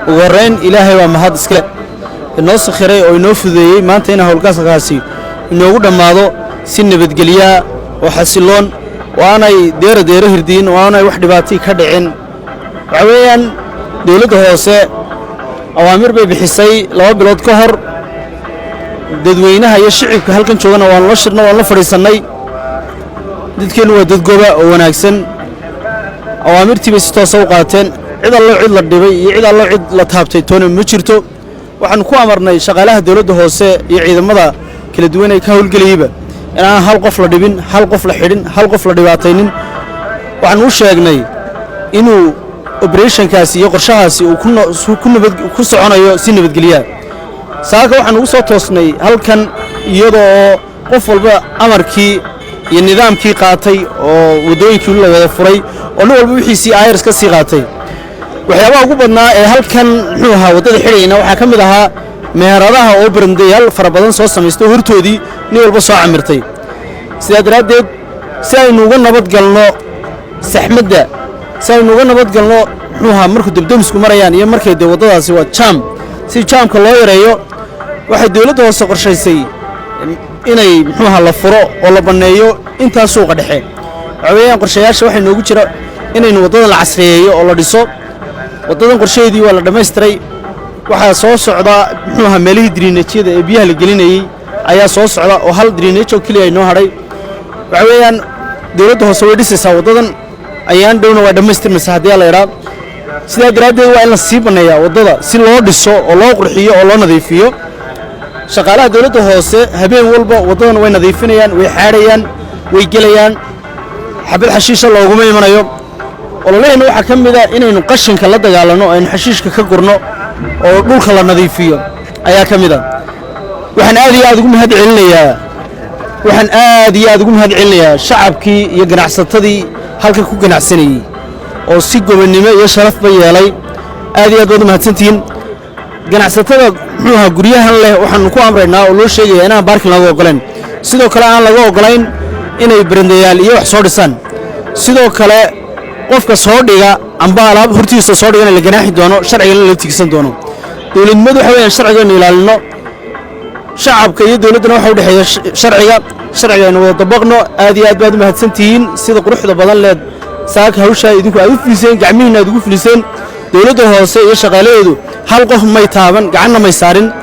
وغرين إلهي ومهد إسكال النص خيري أو ينفذي ما أنت هنا هالقاس غاسي إنه يقول ماذا سن بتجليا وحسلون وأنا دير هردين وأنا واحد باتي كدعين عويان دولته هوسة أوامر بحسي لو بلاد كهر ددوينها يشعب كهالكن شونا والله شرنا والله فريسناي ددكن ودد جوا وناكسن أوامر تبي ستوقعتين عيد الله عيد للدبي عيد الله عيد لتهابتي تون مشرتو وحنكو أمرنا شغالها دولته هوسة يعيد ماذا كل دوينة كهول قليبة أنا هل قفل دبين هل قفل حرين هل قفل دباتين وحنوش شاقني إنه operation kaasi iyo qorshahaasi uu ku soconayo si nabadgelyo saaka waxaan ugu soo toosnay halkan iyadoo qof walba amarkii iyo nidaamkii qaatay oo wadooyinkii la wada furay oo nin walba wixiisii ayrs ka sii qaatay waxyaabaha ugu badnaa ee halkan muxuu ahaa wadada xidhayna waxaa ka mid ahaa meheradaha oo barandayaal fara badan soo samaystay hortoodii nin walba soo camirtay sidaa daraadeed si aynu uga nabad galno saxmadda saynu uga nabad galno ruuha markuu dibdamisku marayaan iyo markay de wadadaasi waa jam si jamka loo yareeyo waxay dawladda hoose qorshaysay inay muxuuha la furo oo la baneeyo inta suuqa dhexe waxweeyaan qorshayaasha waxay noogu jira inaynu wadada la casriyeeyo oo la dhiso wadadan qorsheedii waa la dhameystiray waxa soo socda muxuuha meelihii drainage-yada ee biyaha la gelinayay ayaa soo socda oo hal drainage oo kaliya inoo haray waxweeyaan dawladda hoose way dhisaysaa wadadan ayaan dhowna waa dhamaystirmaysa haddii la yiraahdo sidaa daraadeed waa in la sii baneeyaa wadada si loo dhiso oo loo qurxiyo oo loo nadiifiyo shaqaalaha dawladda hoose habeen walba wadadan way nadiifinayaan way xaadhayaan way gelayaan xabad xashiisha looguma imanayo ololehna waxa ka mid ah inaynu qashinka la dagaalano aynu xashiishka ka gurno oo dhulka la nadiifiyo ayaa ka mid ah waxaan aad iyo aad ugu mahadcelinayaa shacabkii iyo ganacsatadii halka ku ganacsanayay oo si gobonimo iyo sharaf ba yeelay aad iyo aad wada mahadsantiin ganacsatada muxuu guryahan leh waxaan ku amreynaa oo loo sheegay inaan parking laga ogolaan sidoo kale aan laga ogolayn inay barandayaal iyo wax soo dhisaan sidoo kale qofka soo dhiga amba alaab hortiisa soo dhigana la ganaaxi doono sharciga la tigsan doono dawladnimadu waxa weeyaan sharciga ilaalino shacabka iyo dawladana waxa u dhaxeeya sharciga inuu wada dabaqno aad iyo aad baad mahadsantihiin sida quruxda badan leed saaka hawsha idinku aad u fiiseen gacmihiina aad ugu fiiseen dawladda hoose iyo shaqaaladeedu hal qof may taaban gacanna may saarin